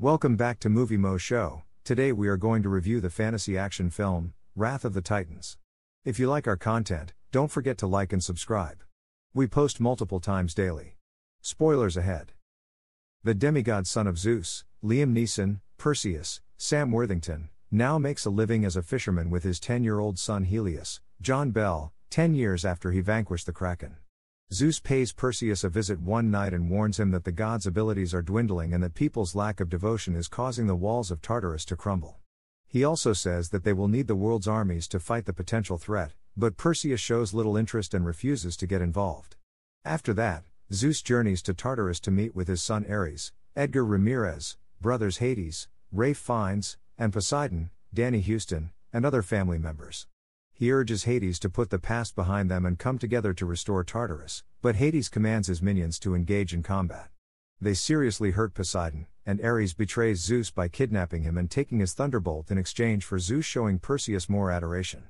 Welcome back to Movie Moshow. Today we are going to review the fantasy action film, Wrath of the Titans. If you like our content, don't forget to like and subscribe. We post multiple times daily. Spoilers ahead. The demigod son of Zeus, Liam Neeson, Perseus, Sam Worthington, now makes a living as a fisherman with his 10-year-old son Helios, John Bell, 10 years after he vanquished the Kraken. Zeus pays Perseus a visit one night and warns him that the god's abilities are dwindling and that people's lack of devotion is causing the walls of Tartarus to crumble. He also says that they will need the world's armies to fight the potential threat, but Perseus shows little interest and refuses to get involved. After that, Zeus journeys to Tartarus to meet with his son Ares, Edgar Ramirez, brothers Hades, Rafe Fiennes, and Poseidon, Danny Houston, and other family members. He urges Hades to put the past behind them and come together to restore Tartarus, but Hades commands his minions to engage in combat. They seriously hurt Poseidon, and Ares betrays Zeus by kidnapping him and taking his thunderbolt in exchange for Zeus showing Perseus more adoration.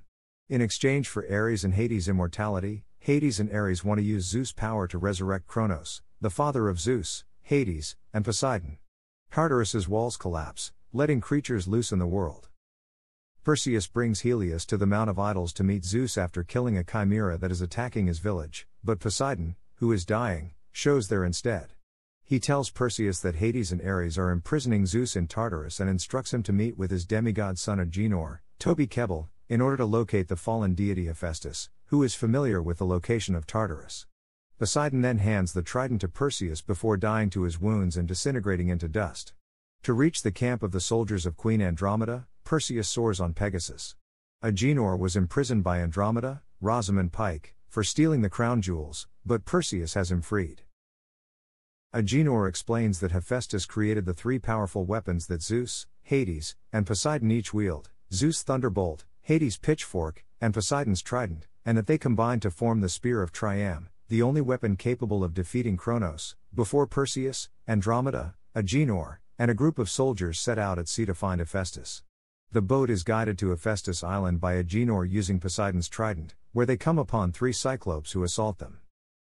In exchange for Ares and Hades' immortality, Hades and Ares want to use Zeus' power to resurrect Kronos, the father of Zeus, Hades, and Poseidon. Tartarus's walls collapse, letting creatures loose in the world. Perseus brings Helios to the Mount of Idols to meet Zeus after killing a chimera that is attacking his village, but Poseidon, who is dying, shows there instead. He tells Perseus that Hades and Ares are imprisoning Zeus in Tartarus and instructs him to meet with his demigod son Agenor, Toby Kebbell, in order to locate the fallen deity Hephaestus, who is familiar with the location of Tartarus. Poseidon then hands the trident to Perseus before dying to his wounds and disintegrating into dust. To reach the camp of the soldiers of Queen Andromeda, Perseus soars on Pegasus. Agenor was imprisoned by Andromeda, Rosamund Pike, for stealing the crown jewels, but Perseus has him freed. Agenor explains that Hephaestus created the three powerful weapons that Zeus, Hades, and Poseidon each wield, Zeus' thunderbolt, Hades' pitchfork, and Poseidon's trident, and that they combined to form the spear of Triam, the only weapon capable of defeating Kronos, before Perseus, Andromeda, Agenor, and a group of soldiers set out at sea to find Hephaestus. The boat is guided to Hephaestus Island by Agenor using Poseidon's trident, where they come upon three Cyclopes who assault them.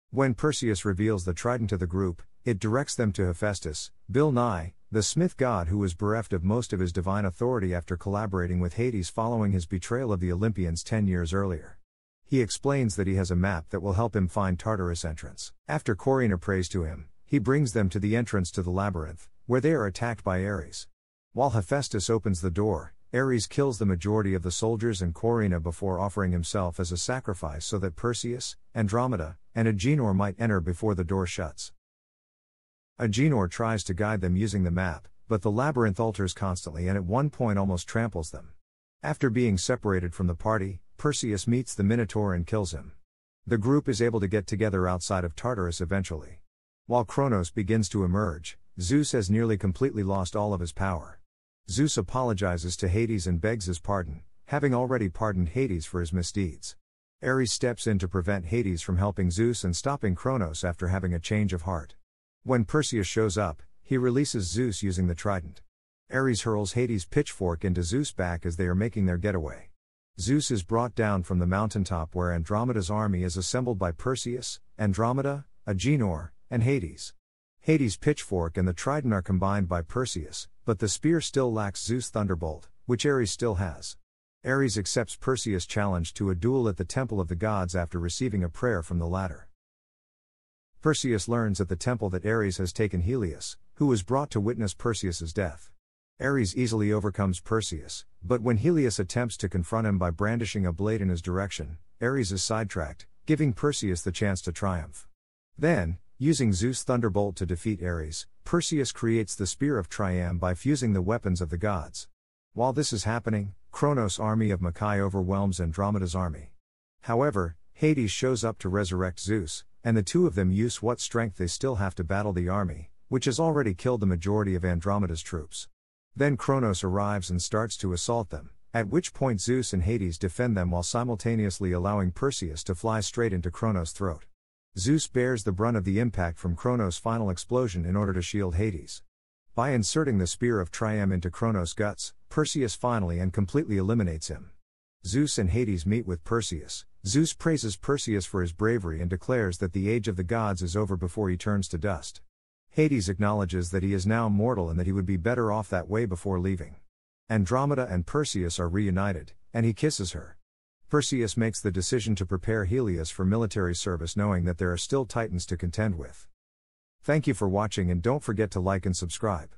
When Perseus reveals the trident to the group, it directs them to Hephaestus, Bill Nye, the smith god who was bereft of most of his divine authority after collaborating with Hades following his betrayal of the Olympians 10 years earlier. He explains that he has a map that will help him find Tartarus' entrance. After Corinna prays to him, he brings them to the entrance to the labyrinth, where they are attacked by Ares. While Hephaestus opens the door, Ares kills the majority of the soldiers and Corinna before offering himself as a sacrifice so that Perseus, Andromeda, and Agenor might enter before the door shuts. Agenor tries to guide them using the map, but the labyrinth alters constantly and at one point almost tramples them. After being separated from the party, Perseus meets the Minotaur and kills him. The group is able to get together outside of Tartarus eventually. While Kronos begins to emerge, Zeus has nearly completely lost all of his power. Zeus apologizes to Hades and begs his pardon, having already pardoned Hades for his misdeeds. Ares steps in to prevent Hades from helping Zeus and stopping Kronos after having a change of heart. When Perseus shows up, he releases Zeus using the trident. Ares hurls Hades' pitchfork into Zeus' back as they are making their getaway. Zeus is brought down from the mountaintop where Andromeda's army is assembled by Perseus, Andromeda, Agenor, and Hades. Hades' pitchfork and the trident are combined by Perseus, but the spear still lacks Zeus' thunderbolt, which Ares still has. Ares accepts Perseus' challenge to a duel at the Temple of the Gods after receiving a prayer from the latter. Perseus learns at the temple that Ares has taken Helios, who was brought to witness Perseus' death. Ares easily overcomes Perseus, but when Helios attempts to confront him by brandishing a blade in his direction, Ares is sidetracked, giving Perseus the chance to triumph. Then, using Zeus' thunderbolt to defeat Ares, Perseus creates the Spear of Triam by fusing the weapons of the gods. While this is happening, Kronos' army of Makai overwhelms Andromeda's army. However, Hades shows up to resurrect Zeus, and the two of them use what strength they still have to battle the army, which has already killed the majority of Andromeda's troops. Then Kronos arrives and starts to assault them, at which point Zeus and Hades defend them while simultaneously allowing Perseus to fly straight into Kronos' throat. Zeus bears the brunt of the impact from Kronos' final explosion in order to shield Hades. By inserting the Spear of Triam into Kronos' guts, Perseus finally and completely eliminates him. Zeus and Hades meet with Perseus. Zeus praises Perseus for his bravery and declares that the age of the gods is over before he turns to dust. Hades acknowledges that he is now mortal and that he would be better off that way before leaving. Andromeda and Perseus are reunited, and he kisses her. Perseus makes the decision to prepare Helios for military service, knowing that there are still Titans to contend with. Thank you for watching, and don't forget to like and subscribe.